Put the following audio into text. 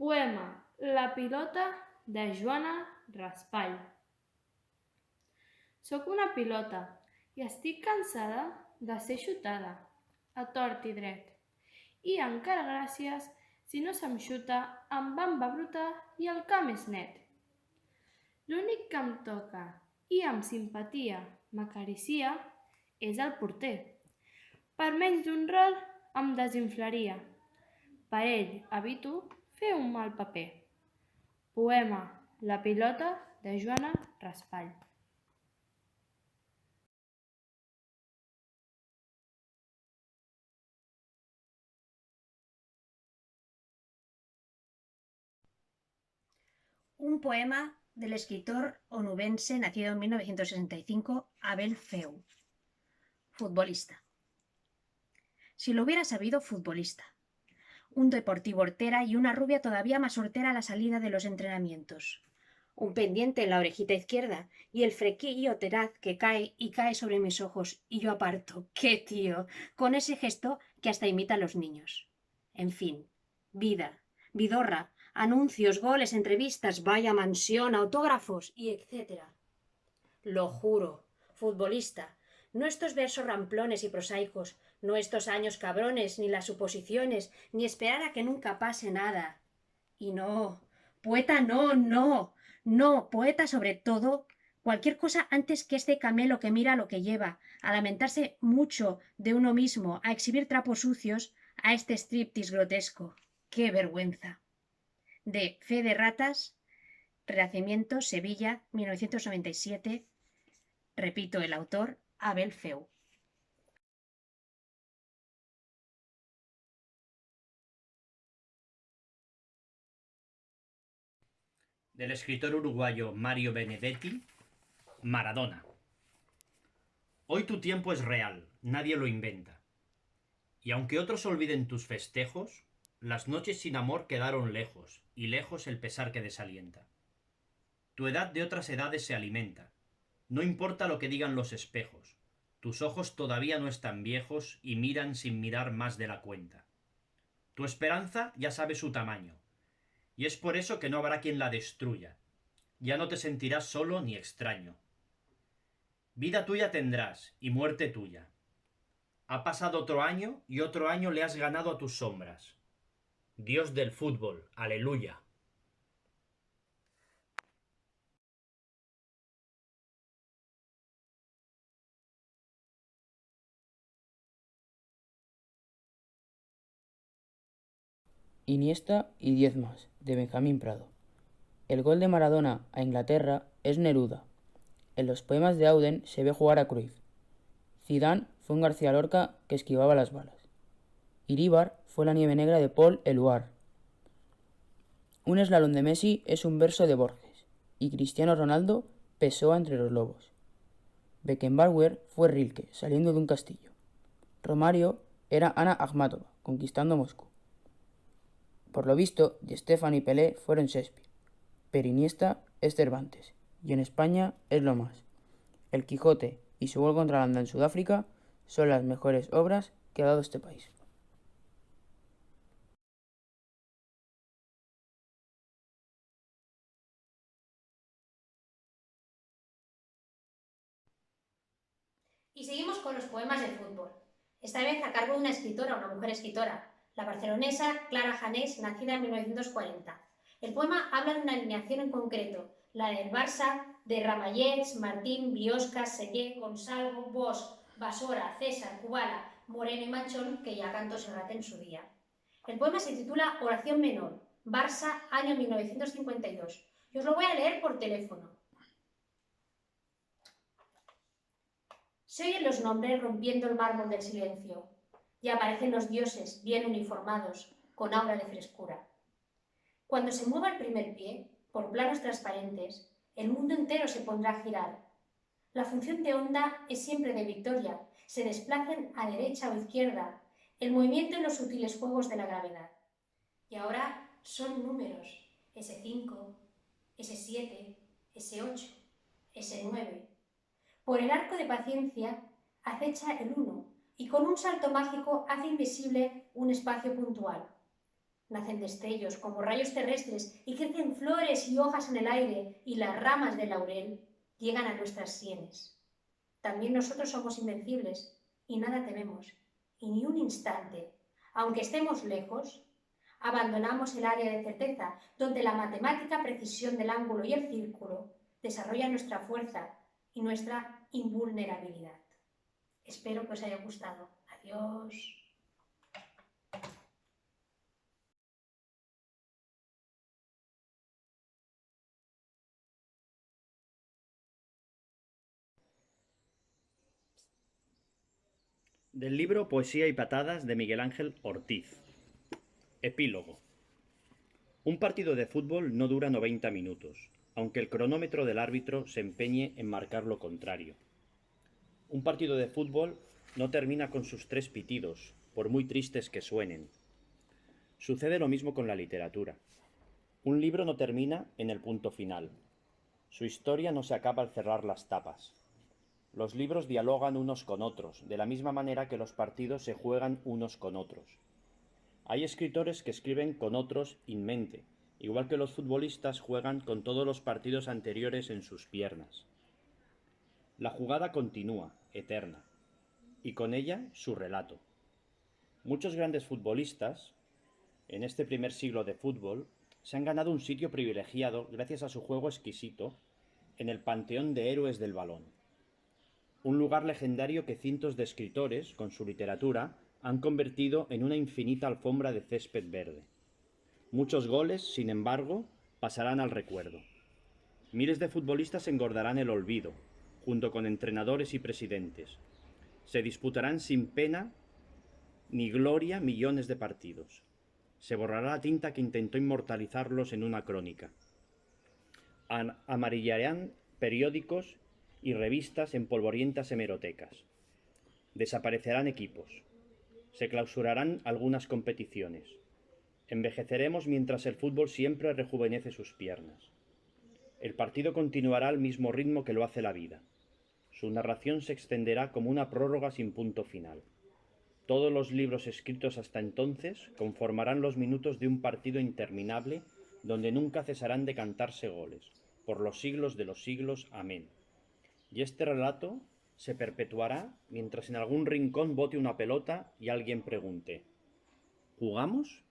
Poema La pilota de Joana Raspall. Soc una pilota i estic cansada de ser xutada, a tort i dret. I encara gràcies si no se'm xuta amb bamba bruta i el camp és net. L'únic que em toca i amb simpatia m'acaricia és el porter. Per menys d'un rol em desinflaria. Per ell evito fer un mal paper. Poema La pilota de Joana Raspall. Un poema del escritor onubense nacido en 1965, Abel Feu. Futbolista. Si lo hubiera sabido, futbolista. Un deportivo hortera y una rubia todavía más hortera a la salida de los entrenamientos. Un pendiente en la orejita izquierda y el frequillo teraz que cae y cae sobre mis ojos y yo aparto. ¡Qué tío! Con ese gesto que hasta imita a los niños. En fin, vida, vidorra, anuncios, goles, entrevistas, vaya mansión, autógrafos y etcétera. Lo juro, futbolista, no estos versos ramplones y prosaicos, no estos años cabrones, ni las suposiciones, ni esperar a que nunca pase nada. Y no, poeta no, poeta sobre todo, cualquier cosa antes que este camelo que mira lo que lleva, a lamentarse mucho de uno mismo, a exhibir trapos sucios, a este striptease grotesco. ¡Qué vergüenza! De Fe de Ratas, Renacimiento, Sevilla, 1997. Repito, el autor, Abel Feu. Del escritor uruguayo Mario Benedetti, Maradona. Hoy tu tiempo es real, nadie lo inventa. Y aunque otros olviden tus festejos, las noches sin amor quedaron lejos, y lejos el pesar que desalienta. Tu edad de otras edades se alimenta. No importa lo que digan los espejos, tus ojos todavía no están viejos y miran sin mirar más de la cuenta. Tu esperanza ya sabe su tamaño, y es por eso que no habrá quien la destruya. Ya no te sentirás solo ni extraño. Vida tuya tendrás y muerte tuya. Ha pasado otro año y otro año le has ganado a tus sombras. Dios del fútbol, aleluya. Iniesta y 10 más, de Benjamín Prado. El gol de Maradona a Inglaterra es Neruda. En los poemas de Auden se ve jugar a Cruyff. Zidane fue un García Lorca que esquivaba las balas. Iríbar fue la nieve negra de Paul Éluard. Un eslalon de Messi es un verso de Borges. Y Cristiano Ronaldo pesó entre los lobos. Beckenbauer fue Rilke, saliendo de un castillo. Romario era Ana Akhmatova, conquistando Moscú. Por lo visto, Di Stéfano y Pelé fueron Shakespeare, pero Iniesta es Cervantes, y en España es lo más. El Quijote y su gol contra Holanda en Sudáfrica son las mejores obras que ha dado este país. Y seguimos con los poemas de fútbol, esta vez a cargo de una escritora, una mujer escritora, la barcelonesa Clara Janés, nacida en 1940. El poema habla de una alineación en concreto, la del Barça, de Ramallets, Martín, Biosca, Sellé, Gonzalo, Bosch, Basora, César, Kubala, Moreno y Machón, que ya cantó Serrat en su día. El poema se titula Oración Menor, Barça, año 1952. Y os lo voy a leer por teléfono. Se oyen los nombres rompiendo el mármol del silencio, y aparecen los dioses bien uniformados, con aura de frescura. Cuando se mueva el primer pie, por planos transparentes, el mundo entero se pondrá a girar. La función de onda es siempre de victoria, se desplacen a derecha o izquierda, el movimiento en los sutiles juegos de la gravedad. Y ahora son números, S5, S7, S8, S9. Por el arco de paciencia acecha el 1 y con un salto mágico hace invisible un espacio puntual. Nacen destellos como rayos terrestres y crecen flores y hojas en el aire, y las ramas del laurel llegan a nuestras sienes. También nosotros somos invencibles y nada tememos, y ni un instante, aunque estemos lejos, abandonamos el área de certeza, donde la matemática precisión del ángulo y el círculo desarrolla nuestra fuerza y nuestra invulnerabilidad. Espero que os haya gustado. Adiós. Del libro Poesía y patadas de Miguel Ángel Ortiz. Epílogo. Un partido de fútbol no dura 90 minutos, aunque el cronómetro del árbitro se empeñe en marcar lo contrario. Un partido de fútbol no termina con sus 3 pitidos, por muy tristes que suenen. Sucede lo mismo con la literatura. Un libro no termina en el punto final. Su historia no se acaba al cerrar las tapas. Los libros dialogan unos con otros, de la misma manera que los partidos se juegan unos con otros. Hay escritores que escriben con otros in mente, igual que los futbolistas juegan con todos los partidos anteriores en sus piernas. La jugada continúa, eterna, y con ella su relato. Muchos grandes futbolistas, en este primer siglo de fútbol, se han ganado un sitio privilegiado gracias a su juego exquisito en el panteón de héroes del balón. Un lugar legendario que cientos de escritores, con su literatura, han convertido en una infinita alfombra de césped verde. Muchos goles, sin embargo, pasarán al recuerdo. Miles de futbolistas engordarán el olvido, junto con entrenadores y presidentes. Se disputarán sin pena ni gloria millones de partidos. Se borrará la tinta que intentó inmortalizarlos en una crónica. Amarillarán periódicos y revistas en polvorientas hemerotecas. Desaparecerán equipos. Se clausurarán algunas competiciones. Envejeceremos mientras el fútbol siempre rejuvenece sus piernas. El partido continuará al mismo ritmo que lo hace la vida. Su narración se extenderá como una prórroga sin punto final. Todos los libros escritos hasta entonces conformarán los minutos de un partido interminable donde nunca cesarán de cantarse goles, por los siglos de los siglos. Amén. Y este relato se perpetuará mientras en algún rincón bote una pelota y alguien pregunte: ¿jugamos?